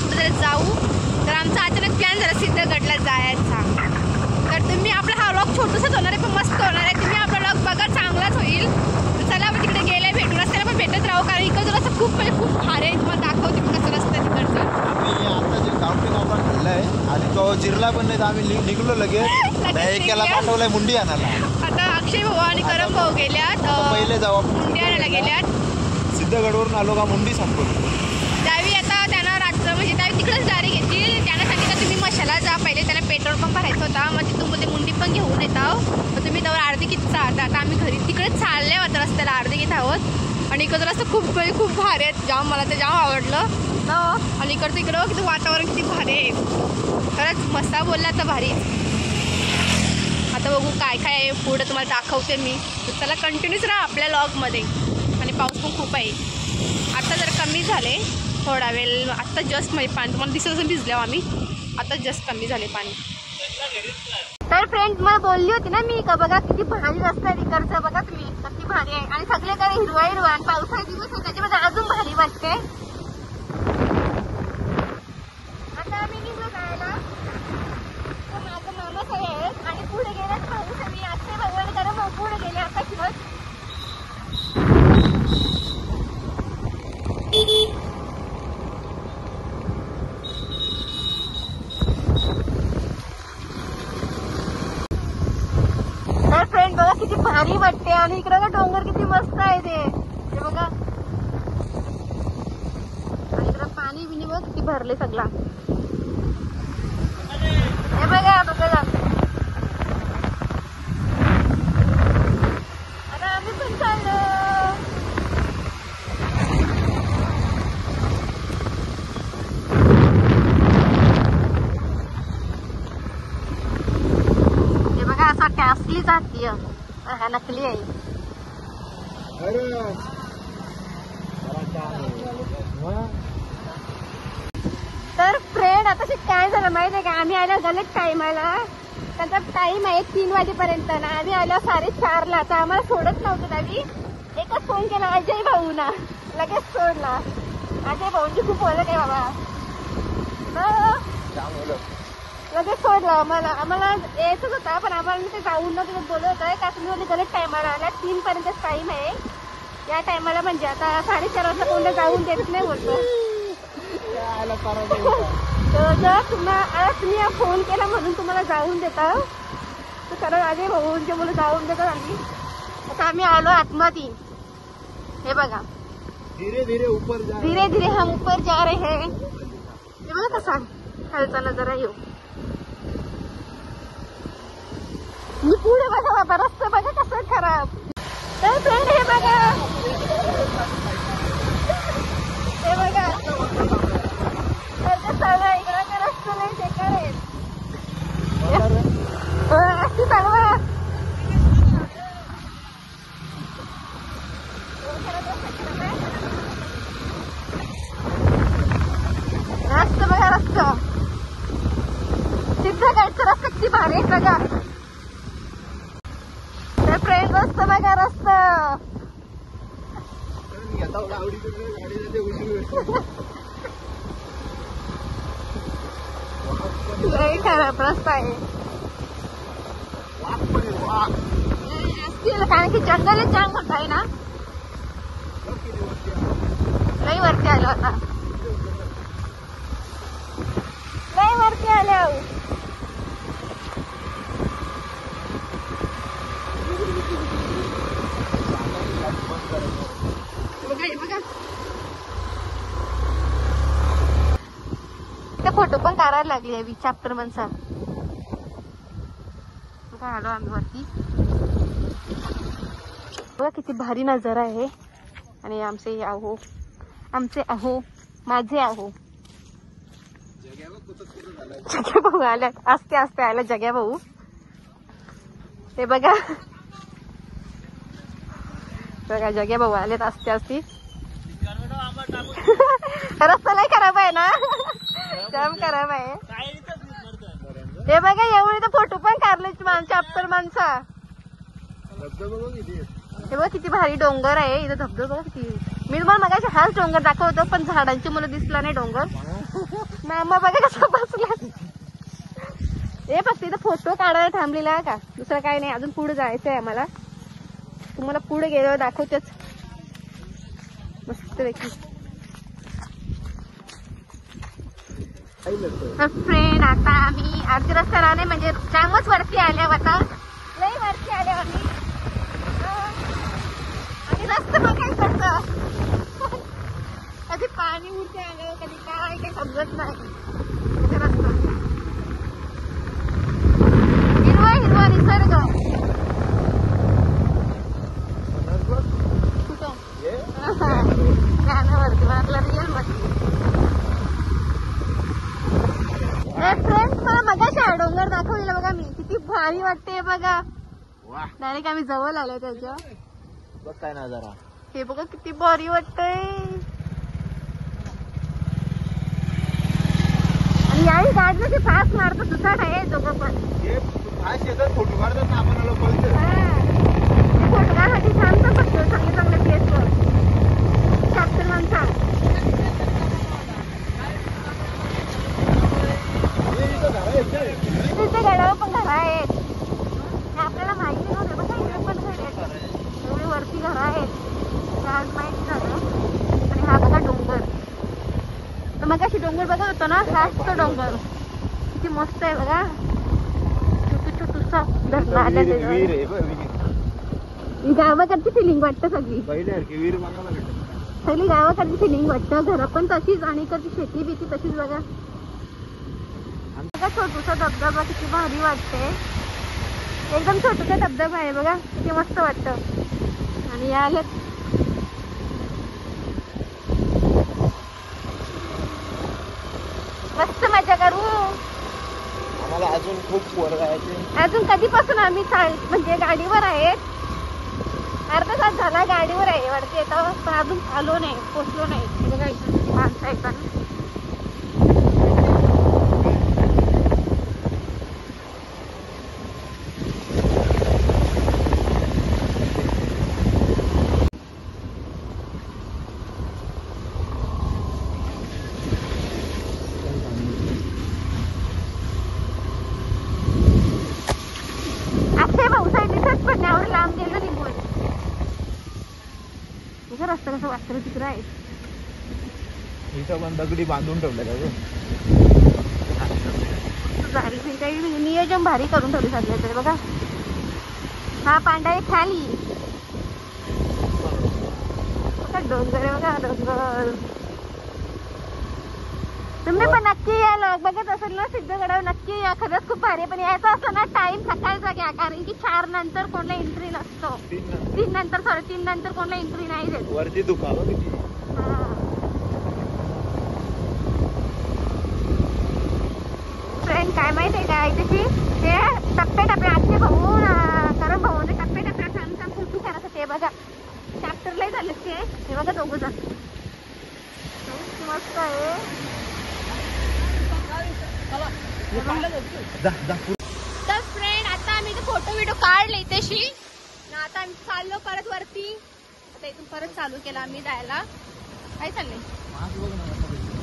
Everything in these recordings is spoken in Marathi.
कुठेतरी जाऊ. तर आमचा अचानक प्लॅन झाला सिद्धगडला जायचा. तर तुम्ही आपला हा व्लॉग छोटूसाच होणार आहे पण मस्त होणार आहे. तुम्ही आपला व्लॉग बघा, चांगलाच होईल. तर चला आपण तिकडे गेले भेटू, रस्त्याला पण भेटत राहू कारण इकडं रस्ता खूप म्हणजे खूप भारी आहे. तुम्हाला दाखवते मी कसं रस्ता तिकडचा. आम्ही आता जे गावठी मोबाईल खाल्लाय आणि तो जिरला पण नाही तर आम्ही निघलो लगेच. एकाला पाठवलंय मुंडी आणायला. आता अक्षय भाऊ आणि करम भाऊ गेल्यात पहिले जाऊ आपण मुंडी आणायला गेल्यात. सिद्धगडवरून आलो का मुंडी संपलो. त्यावेळी आता त्यांना रात्र म्हणजे त्यावेळी तिकडेच गाडी घेतली. त्यांना सांगितलं तुम्ही मशाला जा पहिले, त्यांना पेट्रोल पंप भरायचा होता. मग तिथून मध्ये मुंडी पण घेऊन येत आहोत. मग तुम्ही त्यावर अर्धी किती चालता. आता आम्ही घरी तिकडे चालले होतं रस्त्याला अर्धी घेत आहोत. आणि इकडचं रस्ता खूप खूप भारी आहेत. जाम मला ते जाम आवडलं ना. आणि इकडचं इकडं किती वातावरण किती भारी आहे. खरंच मस्त बोलला तर भारी. आता बघू काय काय आहे पुढं तुम्हाला दाखवते मी. तर चला कंटिन्यूच राहा आपल्या लॉगमध्ये. आणि पाऊस पण खूप आहे. आता जर कमी झाले थोडा वेळ. आत्ता जस्ट म्हणजे पाणी तुम्हाला दिसत असं भिजलो आम्ही. आता जस्ट कमी झाले पाणी. तर फ्रेंड मला बोलली होती ना मी का बघा किती भारी रस्ता आहे तिकडचं. बघा तुम्ही किती भारी आहे. आणि सगळीकडे हिरवा हिरवा आणि पावसाळ्यात दिवस आहे त्याच्यामध्ये अजून भारी वाटते. आता आम्ही निघलो जायला. तर माझं मामा सगळे आहेत आणि पुढे गेल्याच पाऊस आहे. मी आजचे भगवान करा मग पुढे गेले आता शिवत. तर फ्रेंड बघा किती भारी वाटते. आणि इकडे का डोंगर किती मस्त आहे ते बघा. आणि इकडं पाणी बिनी बघ किती भरले सगळा. हे बघा बघा. आता आम्ही पण चाललो. असं टॅसली जातीय हा नकली आहे. तर फ्रेंड आता काय झालं माहिती आहे का. आम्ही आलो गलत टाइमाला. त्यांचा टाइम आहे 3 वाजेपर्यंत ना. आम्ही आलो 4:30ला. तर आम्हाला सोडत नव्हतं. आम्ही एकच फोन केला अजय भाऊना. लगेच सोडला. अजय भाऊंची खूप ओळख आहे बाबा. लगेच सोडलं आम्हाला यायचंच होतं पण आम्हाला ते जाऊन न तिथे बोलत होतं का तुम्ही गलत टायमाला आला. 3 पर्यंतच टाइम आहे या टायमाला. म्हणजे आता 4:30 वाजता कोणत्या जाऊन देत नाही बोलतो. जर तुम्ही फोन केला म्हणून तुम्हाला जाऊन देता तर खरं अजय भाऊंचे मुलं जाऊन देतात. आम्ही आता आम्ही आलो आतमध्ये. हे बघा धीरे धीरे हम ऊपर जा रहे हैं. हे बघा कसा खालचा नजारा येऊ. मी पुढे बघा बाबा रस्ता बघा कसं खराब. तर फ्रेंड हे बघा हे बघा सगळं इकडं रस्ता नाही बेकार आहे. अशी चालवा रस्ता बघा. रस्ता सिद्धगडचा रस्ता किती भारी आहे बघा. फ्रेंड रस्ता बघा रस्ता. लय खराब रस्ता आहे. कारण की जंगलच जाम मोठं आहे ना. लय वरती आलो आता. लय वरती आलो. फोटो पण काढायला लागली आहे चॅप्टर माणसा. काय आलो आम्ही वरती. बघा किती भारी नजारा आहे. आणि आमचे आहो माझे आहो जग्या भाऊ आल्या. आस्ते आस्ते आला जग्या भाऊ. ते बघा बघा जग्या भाऊ आलेत आस्ते आस्ते. रस्ता लय खराब आहे ना. जाम खराब आहे. हे बघा एवढे तर फोटो पण काढले चॅप्टर माणसा. हे बघा किती भारी डोंगर आहे इथं. धबधबा किती मी तुम्हाला मगाशी हाच डोंगर दाखवतो पण झाडांची मुलं दिसला नाही डोंगर. मग बघा कसं बसलं. हे फक्त इथं फोटो काढायला थांबलेला आहे का, दुसरं काही नाही. अजून पुढे जायचं आहे आम्हाला, तुम्हाला पुढे गेल्यावर दाखवतेच मस्त पैकी. फ्रेंड आता आम्ही आरती रस्त्याला नाही म्हणजे जामच वरती आल्या आता, लई वरती आल्या आम्ही. आणि रस्ता बघायला पडतं, कधी पाणी उडते आलं कधी काय काही समजत नाही. रस्ता हिरवा हिरवा निसर्ग. कुठं गाण्यावरती आपला रिअल मध्ये. फ्रेंड मला मगाशी डोंगर दाखवलेला बघा मी, किती भारी वाटते बघा. डायरेक्ट आम्ही जवळ आलोय त्याच्या. बघ काय नजारा, हे बघा किती भारी वाटतंय. आणि याही गाडीला फास्ट मारतो दुसरा आहे दोघं पण. फोटो काढतात ना आपण बोलतो. फोटो काढण्यासाठी छान पण बघतो चांगले चांगले प्लेसवर. शास्त्र माणसा तिथे गडावर पण घर आहेत, हे आपल्याला माहिती नव्हतं. बघा इथे पण घर आहेत, एवढी वरती घर आहेत, आज माहिती झालं. आणि हा बघा डोंगर, तर मग अशी डोंगर बघत होतो ना, हाच तो डोंगर. किती मस्त आहे बघा, छोटू छोटूसा धरणा आल्या त्याच्यावर. गावाकडची फिलिंग वाटतं सगळी, सगळी गावाकडची फिलिंग वाटतं. घरं पण तशीच आणि इकडची शेती बिती तशीच बघा. छोटूसा धबधबा किती भारी वाटते, एकदम छोटूसा धबधबा आहे बघा, किती मस्त वाटतं. आणि याला मस्त मजा करू. आम्हाला अजून खूप वर जायचे. अजून कधीपासून आम्ही म्हणजे गाडीवर आहेत, अर्धा तास झाला गाडीवर आहे वाटते येतं, पण अजून आलो नाही, पोचलो नाही. बघा इथं माणसं आहेत. लांब गेलो निघून. रस्ता कसं वाटतं तिकडं आहे. इथं पण दगडी बांधून ठेवलं काही नियोजन भारी करून ठेवली सगळ्याकडे बघा. हा पांडा आहे खाली बघा, डोंगर आहे बघा डोंगर. तुम्ही पण नक्की या, लोक बघत असेल ना सिद्धगडावर नक्की या, खरंच खूप भारी. पण यायचं असं ना टाइम सकाळचा घ्या, कारण की 4 नंतर कोणाला एंट्री नसतो. 3 नंतर कोणाला एंट्री नाही देत वरती. दुखावं किती. फ्रेंड काय माहितीये का, त्याची ते टप्प्याटप्प्या आजचे भाऊ करण भाऊ टप्प्याटप्प्या छान फोटो करायचं. ते बघा चॅप्टरलाही झाले ते, हे बघा दोघं जण मस्त आहे. तर फ्रेंड आता आम्ही फोटो व्हिडिओ काढले इथेशी, आता आम्ही चाललो परत वरती. आता इथून परत चालू केला आम्ही जायला. काय चाललंय,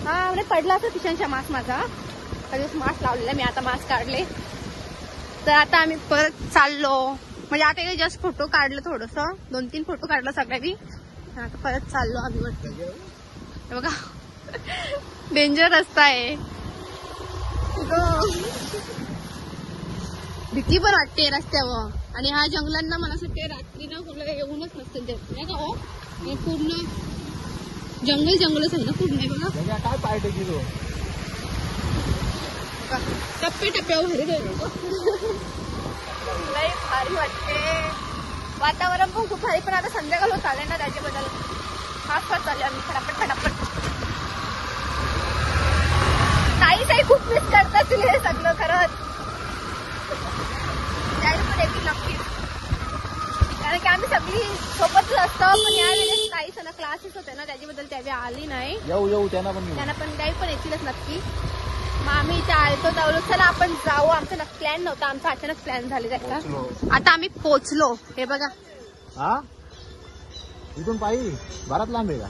हा म्हणजे पडला असं किशनच्या मास्क माझा, कधीच मास्क लावलेला मी, आता मास्क काढले. तर आता आम्ही परत चाललो, म्हणजे आता इथे जस्ट फोटो काढलं, थोडस 2-3 फोटो काढलं सगळ्यांनी. आता परत चाललो आम्ही वरती. बघा डेंजर रस्ता आहे, भीती पण वाटते रस्त्यावर. आणि हा जंगलांना मला असं वाटते रात्री ना कुठलं येऊनच नसतं ते, नाही का हो. हे पूर्ण जंगलच आहे ना पूर्ण. बघा काय पार्टी किलो टप्पे टप्प्यावर भारी लय भारी वाटते. वातावरण पण खूप भारी, पण आता संध्याकाळ होत आले ना, त्याच्याबद्दल फास्ट चालले आम्ही फटाफट. ताई खूप मिस करतात तुला हे सगळं खरंच. त्याला पण येतील नक्कीच, कारण की आम्ही सगळी सोबतच असतो. पण यावेळेस ताईचं ना क्लासेस होते ना, त्याच्याबद्दल त्यावेळी आली नाही. येऊ त्यांना पण त्यावेळी पण येतीलच नक्की. मग आम्ही इथे आलतो त्यावेळी चला आपण जाऊ. आमचा प्लॅन नव्हता, आमचा अचानक प्लॅन झाले त्याचा. आता आम्ही पोचलो. हे बघा इथून पायी बराच लांब आहे का?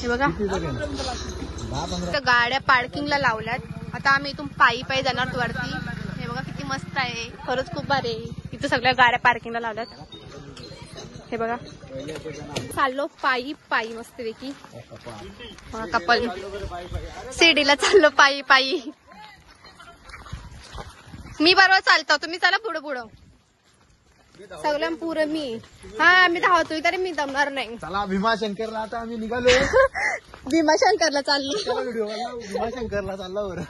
हे बघा किती तरी? 10-15. तर गाड्या पार्किंगला लावल्यात. आता आम्ही इथून पायी पायी जाणार वरती. हे बघा किती मस्त आहे, खरंच खूप भारी आहे. इथं सगळ्या गाड्या पार्किंगला लावल्यात. हे बघा चाललो पायी पायी मस्तपैकी. कपल शिर्डीला चाललो पायी पायी. मी बरोबर चालतो, तुम्ही चला पुढं पुढं. सगळं पुरं मी. हा मी धावतोय तरी मी दमणार नाही. चला भीमाशंकरला आता आम्ही निघालो. भीमाशंकरला चाललो. भीमाशंकरला चाललो बरं.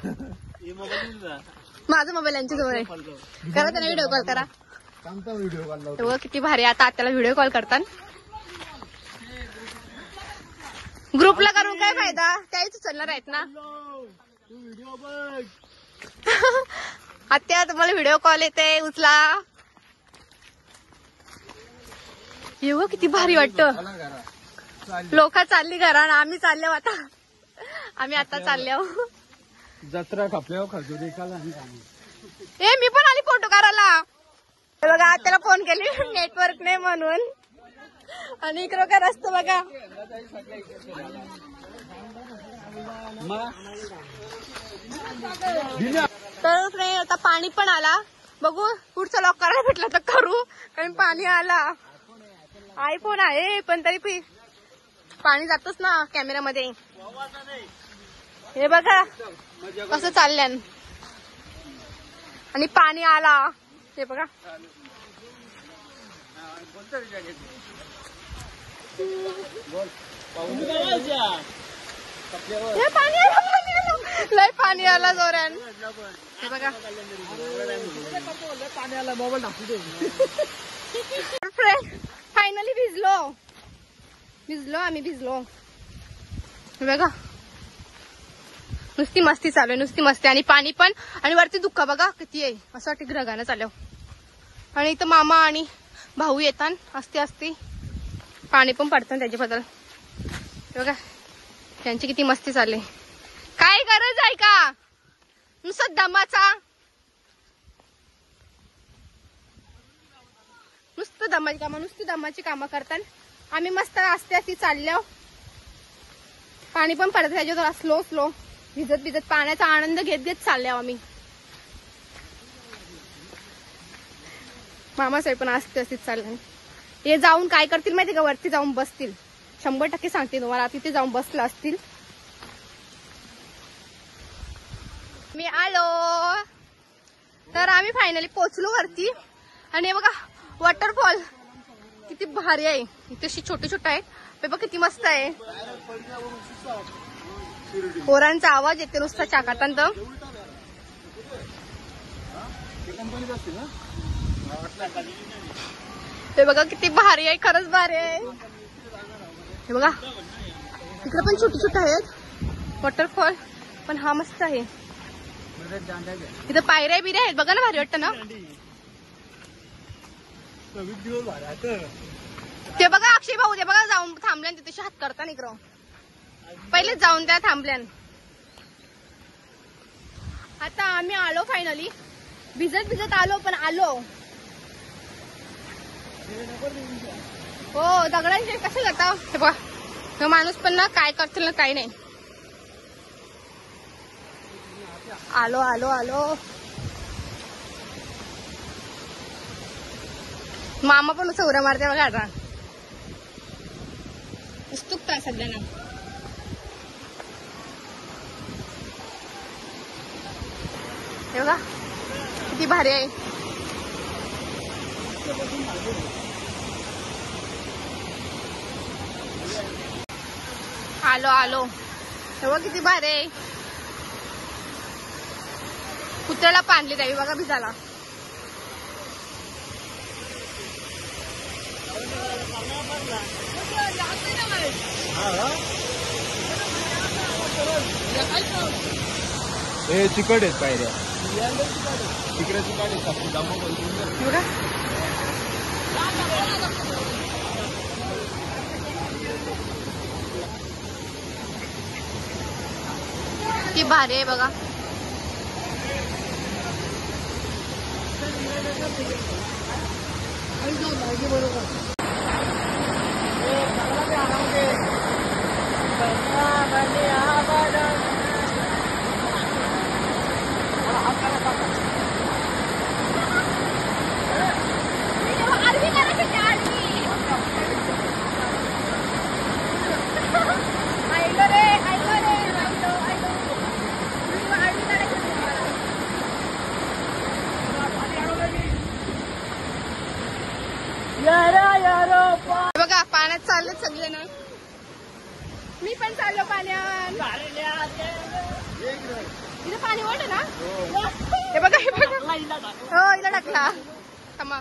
माझा मोबाईल यांच्या जवळ आहे. करा त्यांना व्हिडिओ कॉल करा. चांगला व्हिडिओ काढला. तेव्हा किती भारी. आता आत्याला व्हिडिओ कॉल करतात. ग्रुपला करून काय फायदा, त्याहीच उचलणार आहेत ना. आत्या तुम्हाला व्हिडिओ कॉल येते, उचला. एवढं किती भारी वाटतं. लोक चालली घरा, आम्ही चाललो आता. आम्ही आता चाललो. जत्रा खपल्यावर खजुरी का झाली. ए मी पण आली फोटो काढायला. बघा त्याला फोन केली, नेटवर्क नाही म्हणून. आणि इकडं काय रस्ता बघा. तर आता पाणी पण आला. बघू पुढचा लॉक करायला भेटला तर करू, कारण पाणी आला. आयफोन आहे पण तरी पाणी जातच ना कॅमेऱ्यामध्ये. हे बघा कसं चालल्यान. आणि पाणी आला. हे बघा हे पाणी आलं, लय पाणी आला जोरान. हे बघा पाणी आला. मोबाईल फ्रेंड फायनली भिजलो आम्ही भिजलो. हे बघा नुसती मस्ती चालू आहे, नुसती मस्ती. आणि पाणी पण. आणि वरती दुःख बघा किती आहे, असं वाटतं ग्रगानं चालव. आणि इथं मामा आणि भाऊ येतात असते पाणी पण पडतं त्याच्याबद्दल. बघा त्यांची किती मस्ती चालली. काय गरज आहे का नुसतं दमाचा, नुसतं दमाची कामं करतात. आम्ही मस्त असते चाललो. पाणी पण पडतं त्याच्यावर स्लो भिजत पाण्याचा आनंद घेत चाललो आम्ही. मामासाहेब पण असतेच चालले. हे जाऊन काय करतील माहिती का, वरती जाऊन बसतील. 100% सांगते तुम्हाला, तिथे जाऊन बसलं असतील. मी आलो. तर आम्ही फायनली पोहोचलो वरती. आणि हे बघा वॉटरफॉल किती भारी आहे. इथे छोटे आहेत. हे बघा किती मस्त आहे. पोरांचा आवाज येते नुसता चाकातांत. हे बघा किती भारी आहे, खरंच भारी आहे. हे बघा इकडे पण छोटे आहेत वॉटरफॉल, पण हा मस्त आहे. इथं पायऱ्या बिऱ्या आहेत बघा ना, भारी वाटतं ना. ते बघा अक्षय भाऊ ते बघा जाऊन थांबल्यान तिथे हात करता इकडं. पहिलेच जाऊन त्या थांबल्यान. आता आम्ही आलो फायनली. भिजत आलो पण आलो. हो दगडांचे कसे जाता. हे बघा तो माणूस पण ना काय करतील ना काही नाही. आलो मामा पण असं उड्या मारते बघा. आता उत्सुकता सगळ्यांना. हे बघा किती भारी आहे. आलो हे बघा किती भारी आहे. कुत्र्याला पाणली जावी बघा भिजाला. हे चिकट आहेत पायऱ्या. तिकडे चिकट आहेत. ती भारी आहे बघा. बघा पाण्यात चालले सगळे ना. मी पण चाललो पाण्यात. इथं पाणी वाट ना. हे बघा हे बघा. हो इला टाकला. थांबा.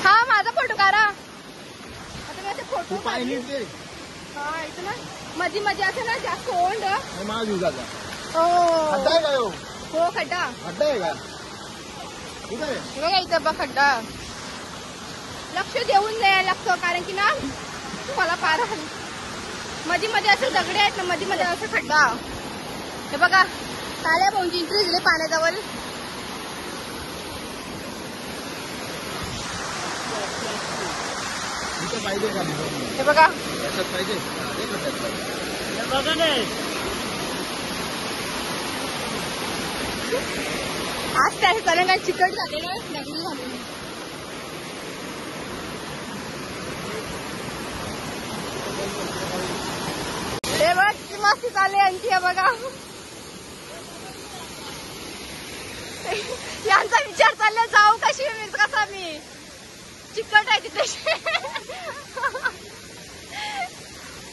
हा माझा फोटो काढा. आता मी असे फोटो पाहिजे हा इथं ना मध्ये मध्ये असं ना जास्त ओंड. हो हो खड्डा. खड्डा आहे का बघा इथं बघ खड्डा. लक्ष देऊन द्यायला लागतं कारण की ना मला पार मध्ये मध्ये असे दगडे आहेत ना मध्ये मध्ये असं खड्डा. हे बघा काळ्या भाऊंची एंट्री दिली पाण्याजवळ. पाहिजे का हे बघा पाहिजे आज त्या कारण चिकट झाले ना नगरी झाली. हे बघ किती मस्ती चालली यांची. हे बघा यांचा विचार चालला जाऊ कशी कसा मी चिकट आहे तिथे.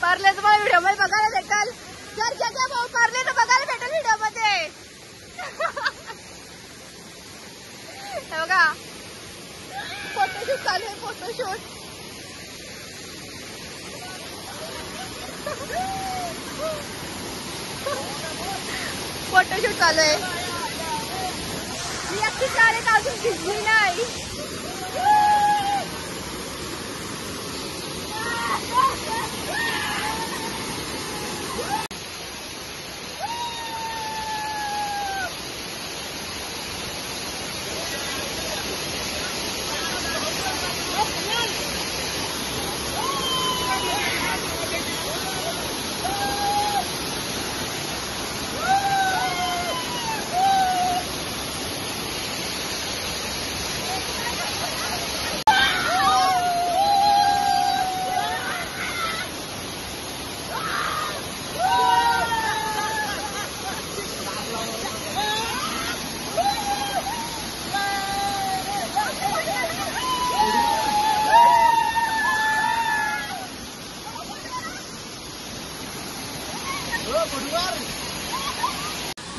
पार्ले तुम्हाला व्हिडिओ मध्ये बघायला भेटाल. चर्चा भाऊ पार्ले तर बघायला भेटेल व्हिडिओ मध्ये. बघा फोटोशूट चालू आहे. फोटोशूट फोटोशूट चालू आहे. मी अगदी चालेल अजून भिजली नाही.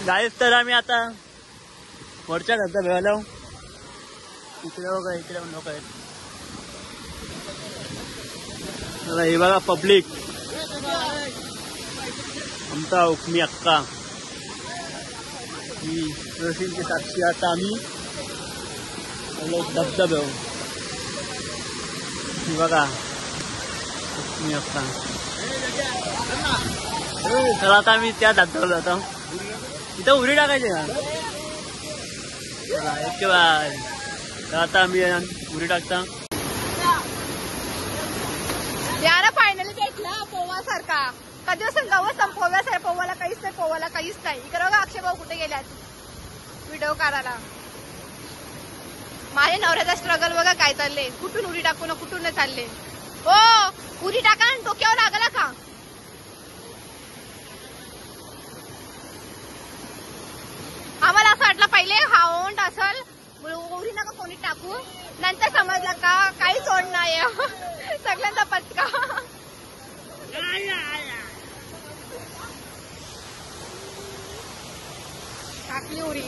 गाईस तर आम्ही आता वरच्या धबधब्याला भेळालो. इकडे बघा इकडे पण लोक आहेत. हे बघा पब्लिक. आमचा हुकमी अक्का ही रशीलची साक्षी. आता आम्ही धबधब्यावर ही बघा हुकमी अक्का. तर आता आम्ही त्या धबधब्याला जातो. इथं उडी टाकायची का एक बार. तर आता आम्ही उडी टाकता. यार फायनली भेटला पोवा सारखा. कधी असं गवत संपवल्या सर पोवाला काहीच नाही. पोवाला काहीच नाही. इकडे बघा अक्षय भाऊ कुठे गेल्यात व्हिडिओ काढायला. माझ्या नवऱ्याचा स्ट्रगल बघा काय चालले. कुठून उडी टाकू ना कुठून नाही चालले. हो उडी टाका आणि डोक्यावर लागला का. आम्हाला असं वाटलं पहिले हा ओंड असल उडी नका कोणी टाकू. नंतर समजलं का काहीच ओंड नाही. सगळ्यांचा पचका. टाकली उडी.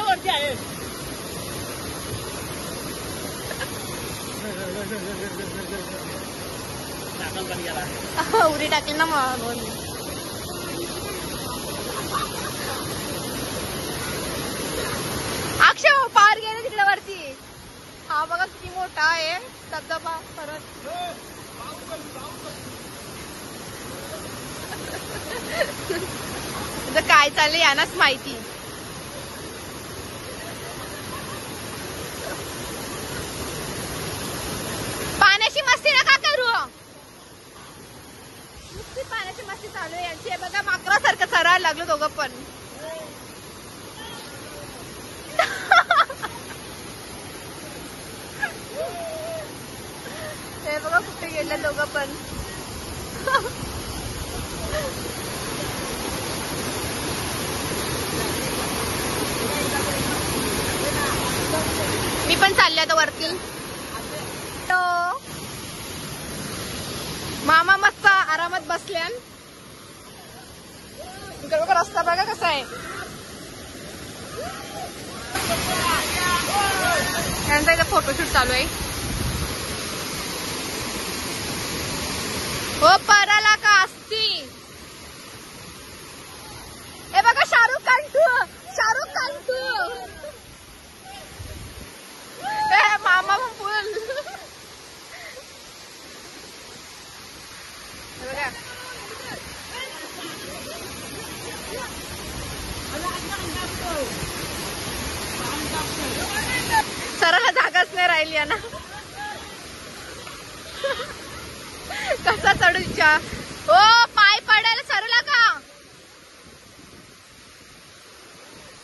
वरती आहे. उडी टाकली ना म्हणून. अक्षय पार गेले तिकडे वरती. हा बघा किती मोठा आहे धबधबा. परत काय चाललंय यांनाच माहिती. चालू आहे यांची. हे बघा माकरासारखं चरायला लागलो दोघं पण. हे बघा कुठे गेले दोघं पण. मी पण चालले आता वरती. तो मामा मस्त आरामात बसल्यान. इकडे बघा रस्ता बघा कसा आहे. यांचा इथं फोटोशूट चालू आहे. हो पराला का असती. हे बघा शाहरुख खान टू. शाहरुख खान टू. मामा पण फुल. बघा सराला जागाच नाही राहिली ना. कसा चढू इच्छा. ओ पाय पडायला सरला का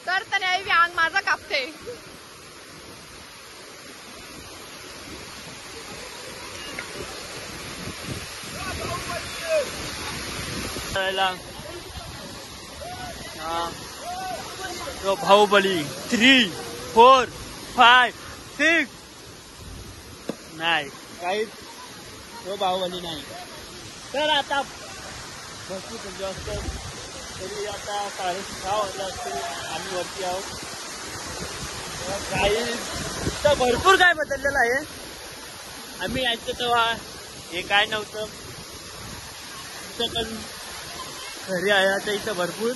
तर नाही अंग माझा कापते. बाहुबली 3, 4, 5, 6 नाही काहीच. तो बाहुबली नाही. तर आता भरपूर म्हणजे असतं तरी आता 6:30 वाजले असतील. आम्ही वरती आहोत. काही तर भरपूर काय बदललेलं आहे. आम्ही यायचं तेव्हा हे काय नव्हतं. इथं पण घरी आहे आता. इथं भरपूर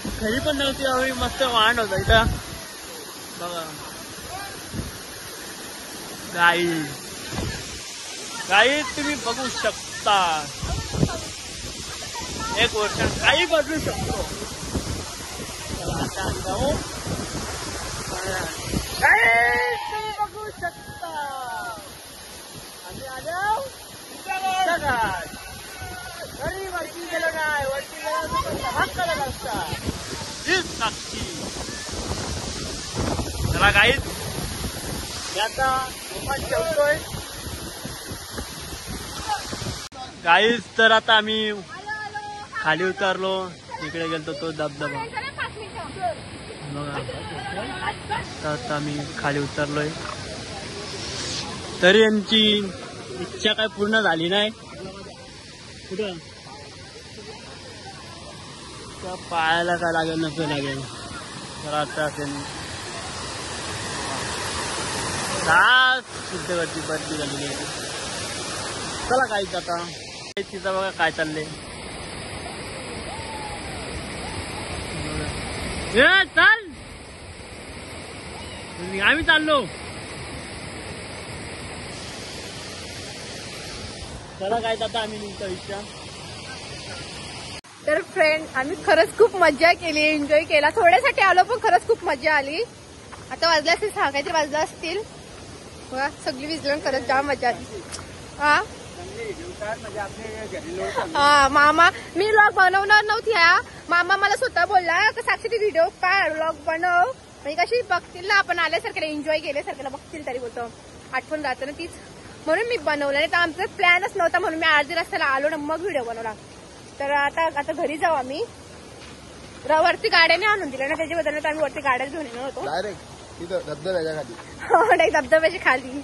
घरी पण नव्हती. आम्ही मस्त वाहन होता इथं बघा. गाई तुम्ही बघू शकता. एक वर्षात काही बदलू शकतो. आता जाऊ. तुम्ही बघू शकता आम्ही आलो. घरी वरती गेलो नाही. वरती गेला भाग करत असता. साक्षी चला गाईच मी आता ठेवतोय गाईच. तर आता आम्ही खाली उतरलो. तिकडे गेलतो तो धबधबा बघा. तर आता आम्ही खाली उतरलोय. तरी यांची इच्छा काय पूर्ण झाली नाही. कुठं त्या पायाला काय लागेल नको लागेल. तर आता शुद्धवरती बदली झालेली आहे. चला काहीच आता तिचं बघा काय चाललंय. चाल आम्ही चाललो. चला काय आता आम्ही निघतो इच्छा. तर फ्रेंड आम्ही खरंच खूप मजा केली. एन्जॉय केला. थोड्यासाठी आलो पण खरंच खूप मजा आली. आता वाजले असतील 6 काहीतरी वाजला असतील. बघा सगळी विजलं खरंच जाम मजा आली. हा मामा मी व्लॉग बनवणार नव्हती. मामा मला स्वतः बोलला साक्षी ती व्हिडिओ काय व्लॉग बनव म्हणजे कशी बघतील ना आपण आल्यासारख्याला एन्जॉय केल्यासारख्याला बघतील. तरी बोलतो आठवण जातं ना तीच. म्हणून मी बनवलं. नाही तर आमचा प्लॅनच नव्हता. म्हणून मी अर्धी रस्त्याला आलो ना मग व्हिडिओ बनवला. तर आता घरी जाऊ आम्ही. वरती गाड्याने आणून दिलं ना त्याच्या बदल आम्ही वरती गाड्याच घेऊन येणार होतो. धबधब्याच्या खाली धबधब्याच्या खाली.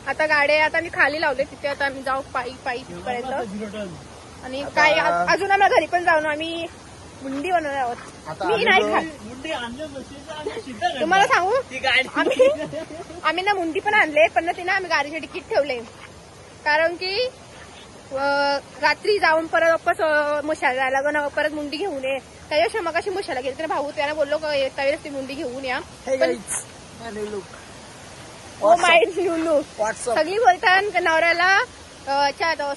आता गाड्या आता मी खाली लावले तिथे. आता आम्ही जाऊ पायी पर्यंत. आणि काय अजून आम्हाला घरी पण जाऊन आम्ही मुंडी बनवणार आहोत. मी नाही तुम्हाला सांगू आम्ही ना मुंडी पण आणले पण ना तिने आम्ही गाडीचे तिकीट ठेवले. कारण की रात्री जाऊन परत वापस मुशाला जायला लागून परत मुंडी घेऊन ये. त्याच्यापेक्षा मग अशी मुशाला गेली तर भाऊ त्याला बोललो त्यावेळेस ती मुंडी घेऊन या. Oh my new look. सगळी बोलतात नवऱ्याला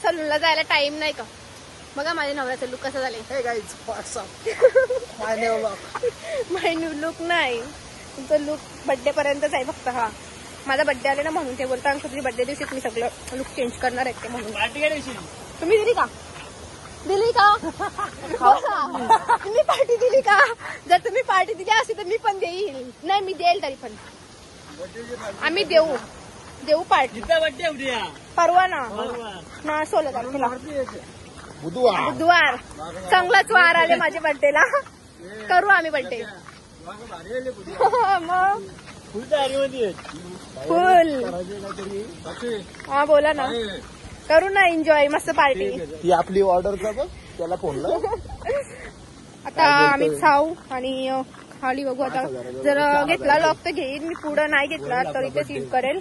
सलूनला जायला टाइम नाही का. बघा माझ्या नवऱ्याचा लुक कसा झाले. माय न्यू लुक नाही तुमचं लुक बर्थडे पर्यंतच आहे फक्त. हा माझा बर्थडे आले ना म्हणून ते बोलतो तुझी बर्थडे दिवशी मी सगळं लुक चेंज करणार आहे ते म्हणून. तुम्ही दिली का दिली का? तुम्ही पार्टी दिली का? जर तुम्ही पार्टी दिली असती तर मी पण देईल. नाही मी देईल तरी पण आम्ही देऊ पार्टी. बड्डे उद्या परवा ना 16 तारखेला बुधवार. चांगलाच वार आले माझ्या बड्डेला. करू आम्ही बड्डे. मग फुल. हा बोला ना. करू ना एन्जॉय मस्त पार्टी. ही आपली ऑर्डरचा बघ त्याला फोन लाव. आता आम्ही खाऊ आणि खाली बघू. आता जर घेतला लॉक तर घेईन मी. पुढं नाही घेतला तर इथे सीट करेल.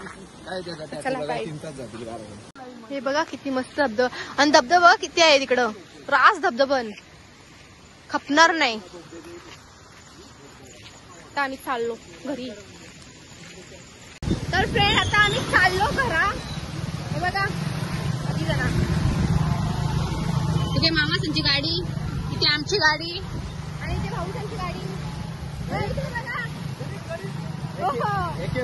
चला काय. हे बघा किती मस्त धबधबा. आणि धबधबा किती आहे तिकडं. रास धबधबन खपणार नाही. आता आम्ही चाललो घरी. तर फ्रेंड आता आम्ही चाललो घरा. हे बघा किती जण. इथे मामाची गाडी, इथे आमची गाडी आणि इथे भाऊसांची गाडी. इथे बघा. एके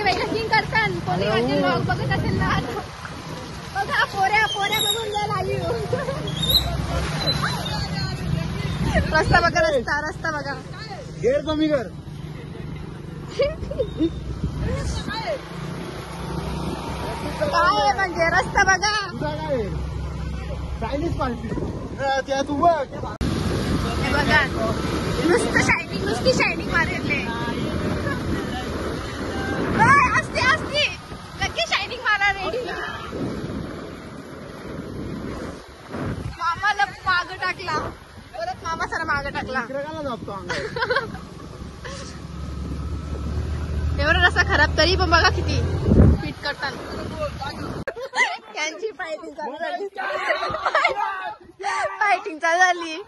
बाई रनिंग करतात. कोणी माझे ब्लॉग बघत असेल ना. बघा पोऱ्या बघून जायला आली. रस्ता बघा. रस्ता बघा. गेअर कमी कर. काय म्हणजे रस्ता बघा. चायनीज पार्टी त्या तू बघ. हे बघा नुसती शायनिंग मारले. असते नक्की शायनिंग मारा रेडी. मामाला मागं टाकला. परत मामा सर मागं टाकला. एवढा रस्ता खराब तरी पण बघा किती फिट करताना. त्यांची फायटिंग चालू झाली.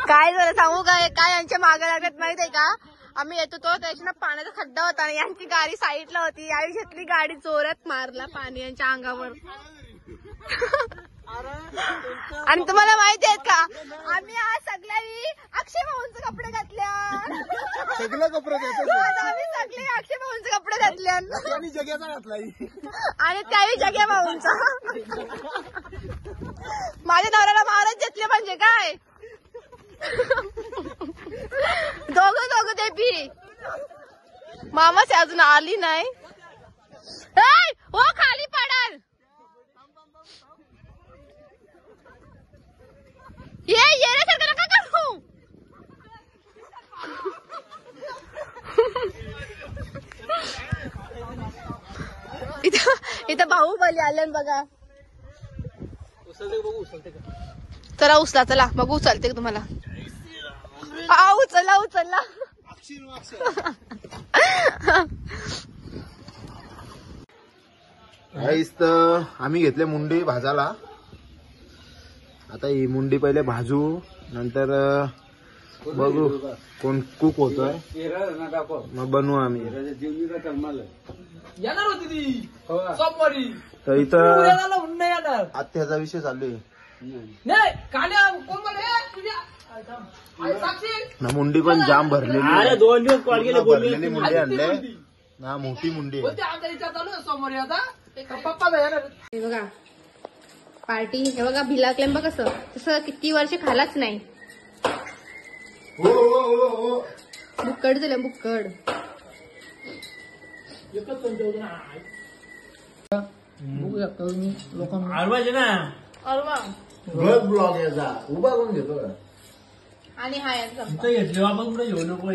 काय झालं सांगू काय यांच्या मागे लागत माहित आहे का. आम्ही येतो तो त्याच्या पाण्याचा खड्डा होता आणि यांची गाडी साईडला होती. यावेळी घेतली गाडी जोरात मारला पाणी यांच्या अंगावर. आणि तुम्हाला माहिती आहेत का आम्ही आज सगळ्यांनी अक्षय भाऊंचे कपडे घातल्या. सगळे कपडे आम्ही सगळे अक्षय भाऊंचे कपडे घातले आणि जग्याचा घातला आणि त्याही जग्या भाऊंचा. माझ्या नवऱ्याला महाराज घेतले म्हणजे काय. दोघं ते बी मामाच अजून आली नाही. हो खाली पडाल. येण्यासारखं नका करू. इथं बाहुबली आले बघा. चला उचला चला बघू उचलते तुम्हाला. उचलला. तर आम्ही घेतले मुंडी भाजायला. आता ही मुंडी पहिले भाजू नंतर बघू कोण कुक होतोय मग बनवू आम्ही. तर इथं आत्याचा विषय चालू आहे ना. मुंडी पण जाम भरलेली. 2 दिवस कॉल केले भरलेली मुंडी आणले ना. मोठी मुंडी हे बघा पार्टी. हे बघा भिला क्लेम बघ कसं तसं किती वर्ष खालाच नाही. बुक्कड झालं बुक्कड. ब्लॉग याचा उभा करून घेतो आणि हा घेतले आपण कुठे घेऊ नको.